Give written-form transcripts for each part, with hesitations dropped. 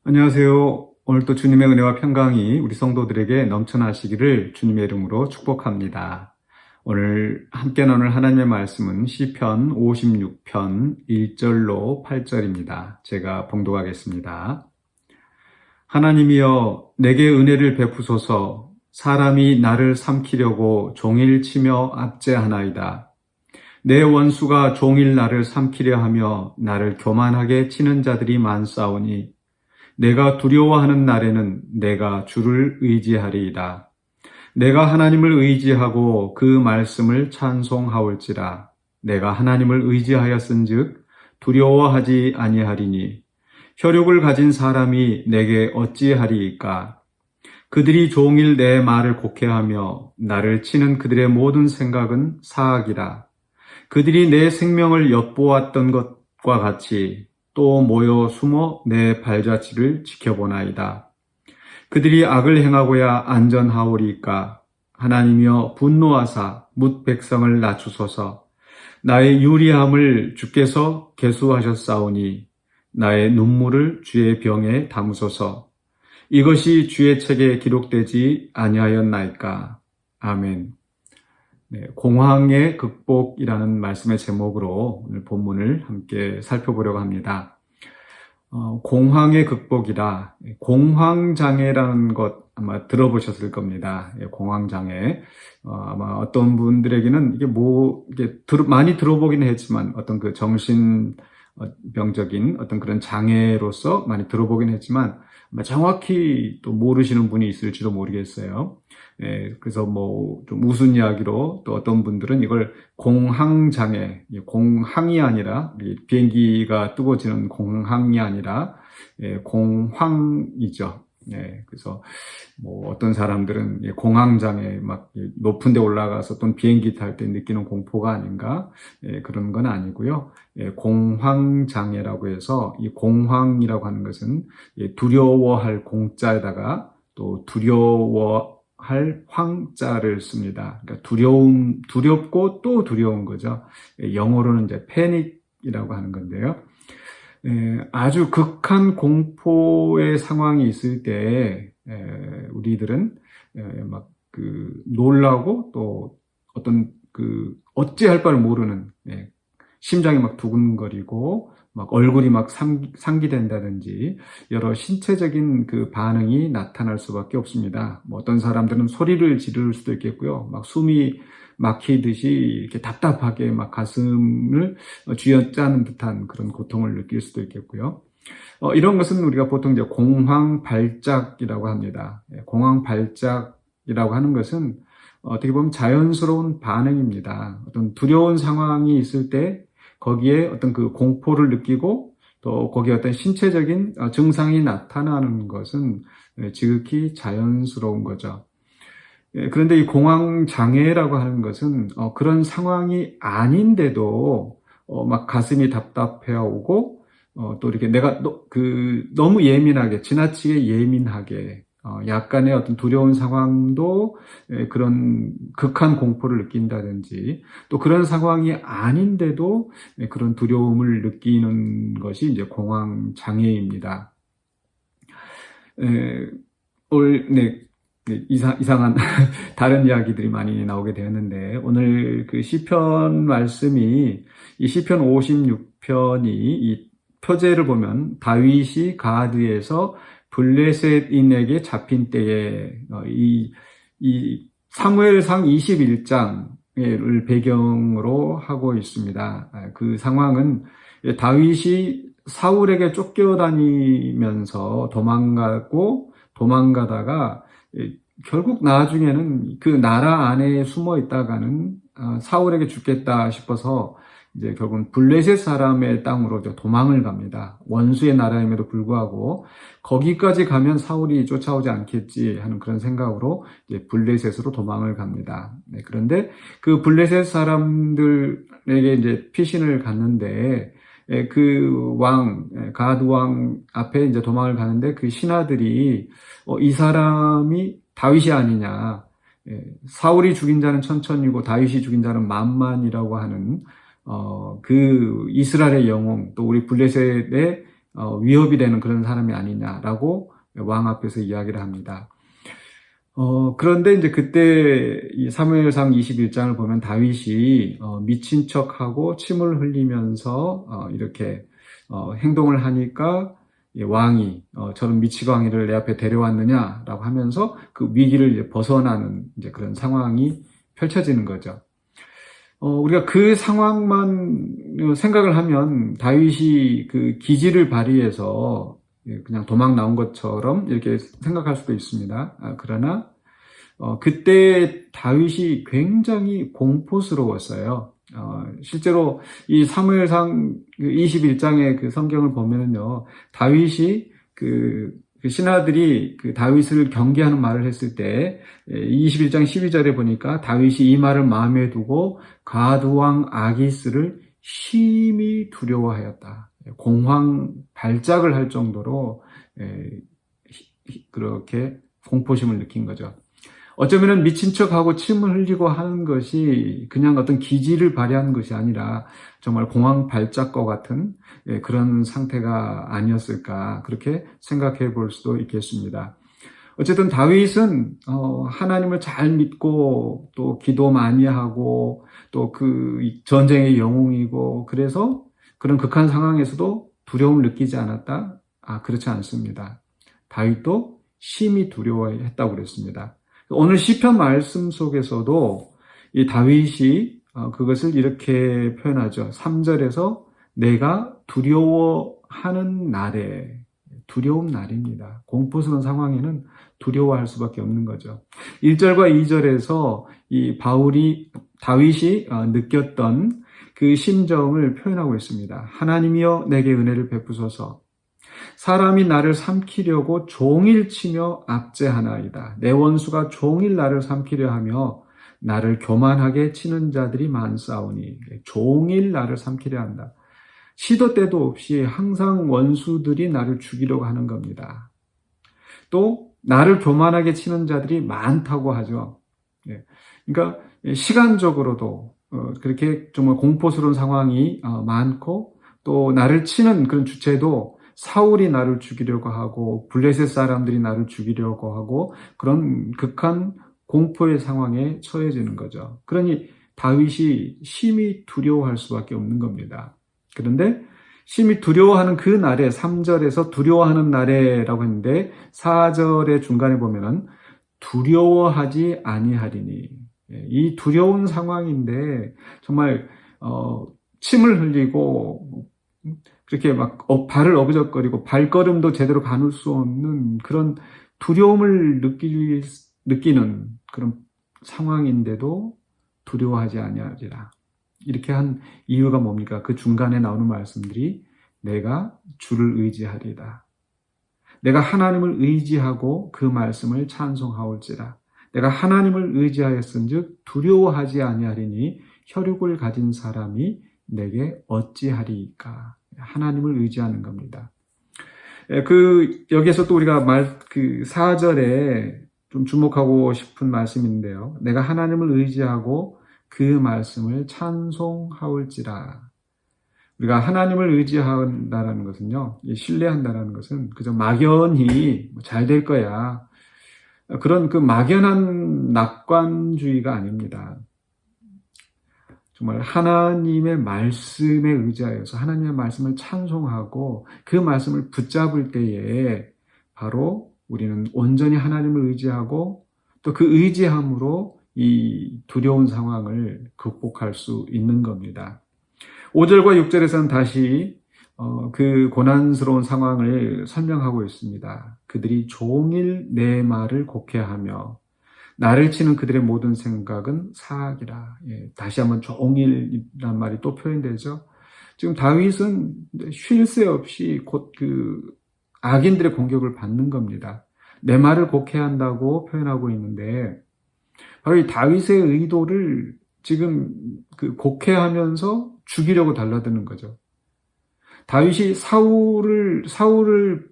안녕하세요. 오늘도 주님의 은혜와 평강이 우리 성도들에게 넘쳐나시기를 주님의 이름으로 축복합니다. 오늘 함께 나눌 하나님의 말씀은 시편 56편 1절로 8절입니다. 제가 봉독하겠습니다. 하나님이여 내게 은혜를 베푸소서. 사람이 나를 삼키려고 종일 치며 압제하나이다. 내 원수가 종일 나를 삼키려 하며 나를 교만하게 치는 자들이 많사오니 내가 두려워하는 날에는 내가 주를 의지하리이다. 내가 하나님을 의지하고 그 말씀을 찬송하올지라. 내가 하나님을 의지하였은즉 두려워하지 아니하리니 혈육을 가진 사람이 내게 어찌하리이까. 그들이 종일 내 말을 곡해하며 나를 치는 그들의 모든 생각은 사악이라. 그들이 내 생명을 엿보았던 것과 같이 또 모여 숨어 내 발자취를 지켜보나이다. 그들이 악을 행하고야 안전하오리까. 하나님이여 분노하사 뭇 백성을 낮추소서. 나의 유리함을 주께서 계수하셨사오니 나의 눈물을 주의 병에 담으소서. 이것이 주의 책에 기록되지 아니하였나이까. 아멘. 네, 공황의 극복이라는 말씀의 제목으로 오늘 본문을 함께 살펴보려고 합니다. 공황의 극복이라, 공황장애라는 것 아마 들어보셨을 겁니다. 공황장애. 아마 어떤 분들에게는 이게 많이 들어보긴 했지만 어떤 그 정신병적인 어떤 그런 장애로서 많이 들어보긴 했지만 아마 정확히 또 모르시는 분이 있을지도 모르겠어요. 그래서 좀 우스운 이야기로 또 어떤 분들은 이걸 공황장애, 공항이 아니라 비행기가 뜨거워지는 공항이 아니라 공황이죠. 그래서 어떤 사람들은 공황장애 막 높은 데 올라가서 또는 비행기 탈 때 느끼는 공포가 아닌가, 그런 건 아니고요. 공황장애라고 해서 이 공황이라고 하는 것은 두려워할 공자에다가 또 두려워할 황자를 씁니다. 그러니까 두렵고 또 두려운 거죠. 영어로는 이제 패닉이라고 하는 건데요. 아주 극한 공포의 상황이 있을 때 우리들은 놀라고 또 어떤 어찌할 바를 모르는, 심장이 막 두근거리고 막 얼굴이 막 상기된다든지 여러 신체적인 그 반응이 나타날 수밖에 없습니다. 어떤 사람들은 소리를 지를 수도 있겠고요. 막 숨이 막히듯이 이렇게 답답하게 막 가슴을 쥐어짜는 듯한 그런 고통을 느낄 수도 있겠고요. 이런 것은 우리가 보통 이제 공황발작이라고 합니다. 공황발작이라고 하는 것은 어떻게 보면 자연스러운 반응입니다. 어떤 두려운 상황이 있을 때 거기에 어떤 그 공포를 느끼고 또 거기에 어떤 신체적인 증상이 나타나는 것은 지극히 자연스러운 거죠. 그런데 이 공황장애라고 하는 것은 그런 상황이 아닌데도 막 가슴이 답답해오고 또 이렇게 내가 너무 예민하게, 지나치게 예민하게, 약간의 어떤 두려운 상황도 그런 극한 공포를 느낀다든지 또 그런 상황이 아닌데도 그런 두려움을 느끼는 것이 이제 공황장애입니다. 이상한 다른 이야기들이 많이 나오게 되었는데 오늘 그 시편 말씀이 이 시편 56편이 이 표제를 보면 다윗이 가드에서 블레셋인에게 잡힌 때에 이 사무엘상 21장을 배경으로 하고 있습니다. 그 상황은 다윗이 사울에게 쫓겨다니면서 도망가다가 결국 나중에는 그 나라 안에 숨어 있다가는 사울에게 죽겠다 싶어서 이제 결국은 블레셋 사람의 땅으로 도망을 갑니다. 원수의 나라임에도 불구하고 거기까지 가면 사울이 쫓아오지 않겠지 하는 그런 생각으로 이제 블레셋으로 도망을 갑니다. 그런데 그 블레셋 사람들에게 이제 피신을 갔는데 가드 왕 앞에 이제 도망을 가는데 그 신하들이 이 사람이 다윗이 아니냐, 사울이 죽인 자는 천천이고 다윗이 죽인 자는 만만이라고 하는 그 이스라엘의 영웅, 또 우리 블레셋의 위협이 되는 그런 사람이 아니냐라고 왕 앞에서 이야기를 합니다. 그런데 이제 그때 이 사무엘상 21장을 보면 다윗이 미친 척하고 침을 흘리면서 이렇게 행동을 하니까 왕이 저런 미치광이를 내 앞에 데려왔느냐라고 하면서 그 위기를 이제 벗어나는 이제 그런 상황이 펼쳐지는 거죠. 우리가 그 상황만 생각을 하면 다윗이 그 기지를 발휘해서 그냥 도망 나온 것처럼 이렇게 생각할 수도 있습니다. 그러나 그때 다윗이 굉장히 공포스러웠어요. 실제로 이 사무엘상 21장의 그 성경을 보면은요, 다윗이 그 신하들이 그 다윗을 경계하는 말을 했을 때 21장 12절에 보니까 다윗이 이 말을 마음에 두고 가드왕 아기스를 심히 두려워하였다. 공황 발작을 할 정도로 그렇게 공포심을 느낀 거죠. 어쩌면 미친 척하고 침을 흘리고 하는 것이 그냥 어떤 기지를 발휘하는 것이 아니라 정말 공황 발작과 같은 그런 상태가 아니었을까, 그렇게 생각해 볼 수도 있겠습니다. 어쨌든 다윗은 하나님을 잘 믿고 또 기도 많이 하고 또 그 전쟁의 영웅이고, 그래서 그런 극한 상황에서도 두려움을 느끼지 않았다? 그렇지 않습니다. 다윗도 심히 두려워했다고 그랬습니다. 오늘 시편 말씀 속에서도 이 다윗이 그것을 이렇게 표현하죠. 3절에서 내가 두려워하는 날에, 두려운 날입니다. 공포스러운 상황에는 두려워할 수밖에 없는 거죠. 1절과 2절에서 이 다윗이 느꼈던 그 심정을 표현하고 있습니다. 하나님이여 내게 은혜를 베푸소서. 사람이 나를 삼키려고 종일 치며 압제하나이다. 내 원수가 종일 나를 삼키려 하며 나를 교만하게 치는 자들이 많사오니. 종일 나를 삼키려 한다. 시도 때도 없이 항상 원수들이 나를 죽이려고 하는 겁니다. 또 나를 교만하게 치는 자들이 많다고 하죠. 그러니까 시간적으로도 그렇게 정말 공포스러운 상황이 많고, 또 나를 치는 그런 주체도 사울이 나를 죽이려고 하고 블레셋 사람들이 나를 죽이려고 하고 그런 극한 공포의 상황에 처해지는 거죠. 그러니 다윗이 심히 두려워할 수밖에 없는 겁니다. 그런데 심히 두려워하는 그 날에, 3절에서 두려워하는 날에라고 했는데 4절의 중간에 보면은 두려워하지 아니하리니, 이 두려운 상황인데 정말 침을 흘리고 그렇게 막 발을 어부적거리고 발걸음도 제대로 가눌 수 없는 그런 두려움을 느끼는 그런 상황인데도 두려워하지 아니하리라. 이렇게 한 이유가 뭡니까? 그 중간에 나오는 말씀들이 내가 주를 의지하리다. 내가 하나님을 의지하고 그 말씀을 찬송하올지라. 내가 하나님을 의지하였은즉 두려워하지 아니하리니 혈육을 가진 사람이 내게 어찌하리이까. 하나님을 의지하는 겁니다. 여기에서 또 우리가 4절에 좀 주목하고 싶은 말씀인데요. 내가 하나님을 의지하고 그 말씀을 찬송하올지라. 우리가 하나님을 의지한다는 것은요, 신뢰한다는 것은 그저 막연히 잘 될 거야, 그런 그 막연한 낙관주의가 아닙니다. 정말 하나님의 말씀에 의지하여서 하나님의 말씀을 찬송하고 그 말씀을 붙잡을 때에 바로 우리는 온전히 하나님을 의지하고 또 그 의지함으로 이 두려운 상황을 극복할 수 있는 겁니다. 5절과 6절에서는 다시 그 고난스러운 상황을 설명하고 있습니다. 그들이 종일 내 말을 곡해하며 나를 치는 그들의 모든 생각은 사악이라. 다시 한번 종일이란 말이 또 표현되죠. 지금 다윗은 쉴 새 없이 곧 그 악인들의 공격을 받는 겁니다. 내 말을 곡해한다고 표현하고 있는데 바로 이 다윗의 의도를 지금 그 곡해하면서 죽이려고 달라드는 거죠. 다윗이 사울을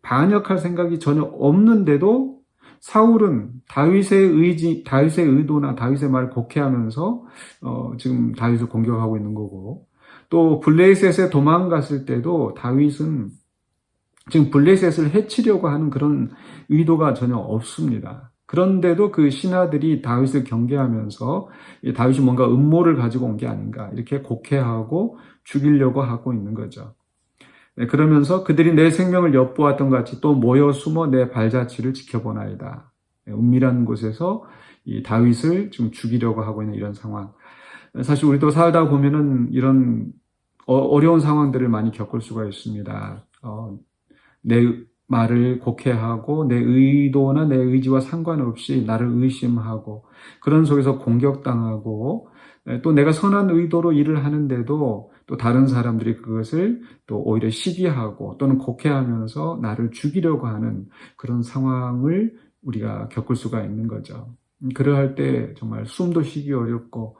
반역할 생각이 전혀 없는데도 사울은 다윗의 의도나 다윗의 말을 곡해하면서 지금 다윗을 공격하고 있는 거고, 또 블레셋에 도망갔을 때도 다윗은 지금 블레셋을 해치려고 하는 그런 의도가 전혀 없습니다. 그런데도 그 신하들이 다윗을 경계하면서 다윗이 뭔가 음모를 가지고 온 게 아닌가 이렇게 곡해하고 죽이려고 하고 있는 거죠. 네, 그러면서 그들이 내 생명을 엿보았던 것 같이 또 모여 숨어 내 발자취를 지켜보나이다. 네, 은밀한 곳에서 이 다윗을 지금 죽이려고 하고 있는 이런 상황. 사실 우리도 살다 보면은 이런 어려운 상황들을 많이 겪을 수가 있습니다. 내 말을 곡해하고 내 의도나 내 의지와 상관없이 나를 의심하고 그런 속에서 공격당하고 또 내가 선한 의도로 일을 하는데도 또 다른 사람들이 그것을 또 오히려 시기하고 또는 곡해하면서 나를 죽이려고 하는 그런 상황을 우리가 겪을 수가 있는 거죠. 그러할 때 정말 숨도 쉬기 어렵고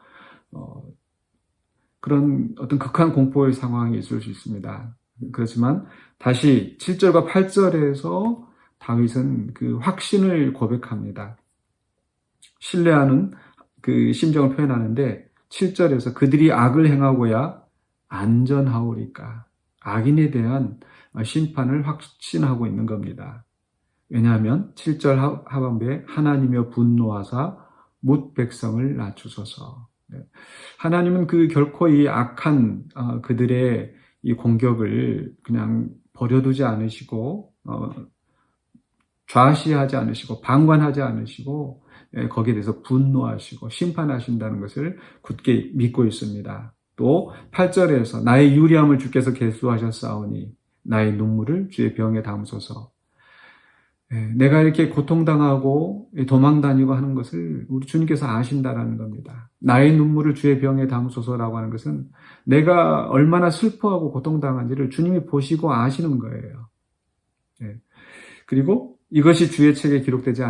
그런 어떤 극한 공포의 상황이 있을 수 있습니다. 그렇지만 다시 7절과 8절에서 다윗은 그 확신을 고백합니다. 신뢰하는 그 심정을 표현하는데 7절에서 그들이 악을 행하고야 안전하오리까. 악인에 대한 심판을 확신하고 있는 겁니다. 왜냐하면 7절 하반부에 하나님이여 분노하사 뭇 백성을 낮추소서. 하나님은 그 결코 이 악한 그들의 이 공격을 그냥 버려두지 않으시고 좌시하지 않으시고 방관하지 않으시고 거기에 대해서 분노하시고 심판하신다는 것을 굳게 믿고 있습니다. 또 8절에서 나의 유리함을 주께서 계수하셨사오니 나의 눈물을 주의 병에 담으소서. 내가 이렇게 고통당하고 도망다니고 하는 것을 우리 주님께서 아신다라는 겁니다. 나의 눈물을 주의 병에 담으소서라고 하는 것은 내가 얼마나 슬퍼하고 고통당한지를 주님이 보시고 아시는 거예요. 그리고 이것이 주의 책에 기록되지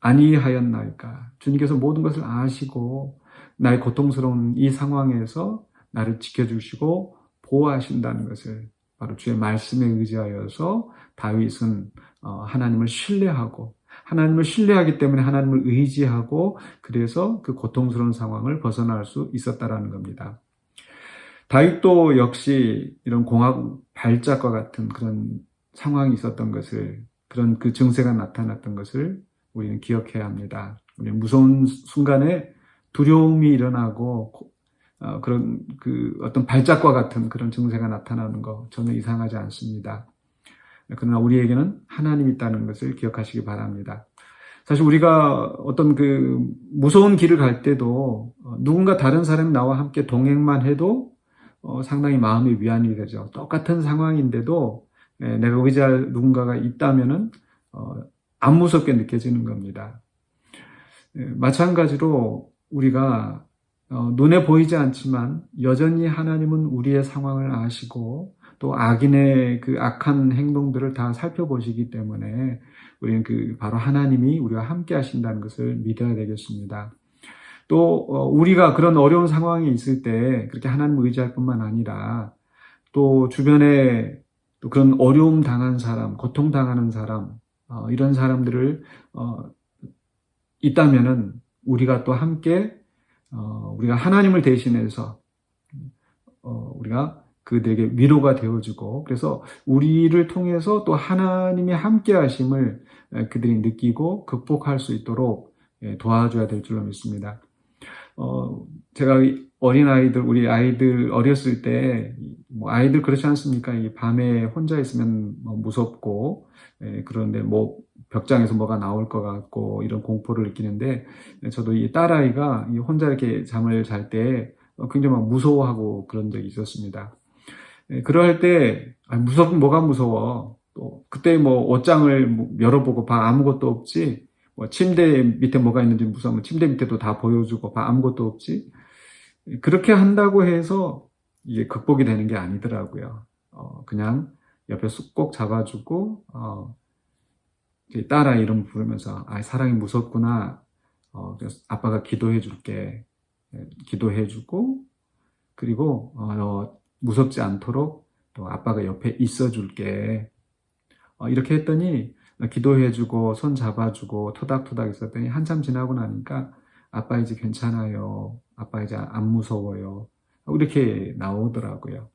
아니하였나이까. 주님께서 모든 것을 아시고 나의 고통스러운 이 상황에서 나를 지켜주시고 보호하신다는 것을 바로 주의 말씀에 의지하여서 다윗은 하나님을 신뢰하고 하나님을 신뢰하기 때문에 하나님을 의지하고 그래서 그 고통스러운 상황을 벗어날 수 있었다라는 겁니다. 다윗도 역시 이런 공학 발작과 같은 그런 상황이 있었던 것을 그런 그 증세가 나타났던 것을 우리는 기억해야 합니다. 우리는 무서운 순간에 두려움이 일어나고 그런 그 어떤 발작과 같은 그런 증세가 나타나는 거 전혀 이상하지 않습니다. 그러나 우리에게는 하나님이 있다는 것을 기억하시기 바랍니다. 사실 우리가 어떤 그 무서운 길을 갈 때도 누군가 다른 사람이 나와 함께 동행만 해도 상당히 마음의 위안이 되죠. 똑같은 상황인데도 내가 의지할 누군가가 있다면은 안 무섭게 느껴지는 겁니다. 마찬가지로 우리가 눈에 보이지 않지만 여전히 하나님은 우리의 상황을 아시고 또 악인의 그 악한 행동들을 다 살펴보시기 때문에 우리는 그 바로 하나님이 우리와 함께 하신다는 것을 믿어야 되겠습니다. 또 우리가 그런 어려운 상황에 있을 때 그렇게 하나님을 의지할 뿐만 아니라 또 주변에 또 그런 어려움 당한 사람, 고통 당하는 사람 이런 사람들을 있다면은 우리가 또 함께 우리가 하나님을 대신해서 우리가 그들에게 위로가 되어주고 그래서 우리를 통해서 또 하나님이 함께 하심을 그들이 느끼고 극복할 수 있도록 도와줘야 될 줄로 믿습니다. 제가 어린아이들, 우리 아이들 어렸을 때, 아이들 그렇지 않습니까? 이 밤에 혼자 있으면 무섭고, 그런데 벽장에서 뭐가 나올 것 같고, 이런 공포를 느끼는데, 저도 이 딸아이가 혼자 이렇게 잠을 잘 때 굉장히 막 무서워하고 그런 적이 있었습니다. 그럴 때, 뭐가 무서워? 또, 그때 옷장을 열어보고 봐, 아무것도 없지? 침대 밑에 뭐가 있는지 무서우면 침대 밑에도 다 보여주고 봐, 아무것도 없지? 그렇게 한다고 해서 이게 극복이 되는 게 아니더라고요. 그냥 옆에 꼭 잡아주고, 딸아 이름 부르면서, 사랑이 무섭구나. 그래서 아빠가 기도해 줄게. 기도해주고, 그리고, 무섭지 않도록 또 아빠가 옆에 있어 줄게. 이렇게 했더니, 기도해주고, 손 잡아주고, 토닥토닥 있었더니 한참 지나고 나니까, 아빠 이제 괜찮아요. 아빠 이제 안 무서워요. 이렇게 나오더라고요.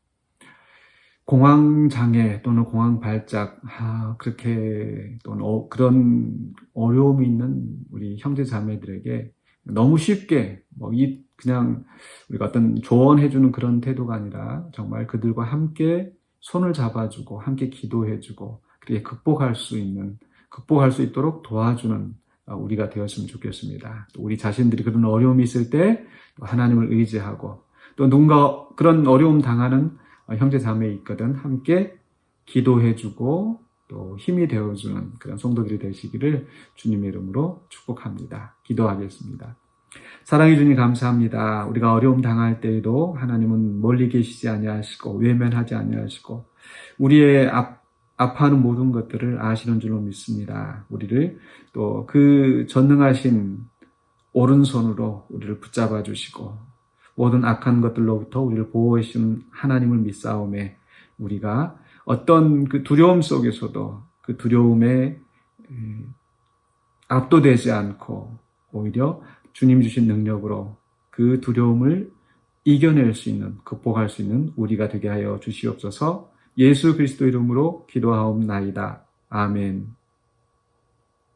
공황장애 또는 공황발작, 그렇게 또는 그런 어려움이 있는 우리 형제 자매들에게 너무 쉽게 그냥 우리가 어떤 조언해주는 그런 태도가 아니라 정말 그들과 함께 손을 잡아주고 함께 기도해주고 그렇게 극복할 수 있도록 도와주는 우리가 되었으면 좋겠습니다. 또 우리 자신들이 그런 어려움이 있을 때 하나님을 의지하고 또 누군가 그런 어려움 당하는 형제 자매 있거든 함께 기도해주고 또 힘이 되어주는 그런 성도들이 되시기를 주님의 이름으로 축복합니다. 기도하겠습니다. 사랑해 주님 감사합니다. 우리가 어려움 당할 때에도 하나님은 멀리 계시지 아니하시고 외면하지 아니하시고 우리의 아파하는 모든 것들을 아시는 줄로 믿습니다. 우리를 또 그 전능하신 오른손으로 우리를 붙잡아 주시고 모든 악한 것들로부터 우리를 보호해 주시는 하나님을 믿사오매 우리가 어떤 그 두려움 속에서도 그 두려움에 압도되지 않고 오히려 주님 주신 능력으로 그 두려움을 이겨낼 수 있는, 극복할 수 있는 우리가 되게 하여 주시옵소서. 예수 그리스도 이름으로 기도하옵나이다. 아멘.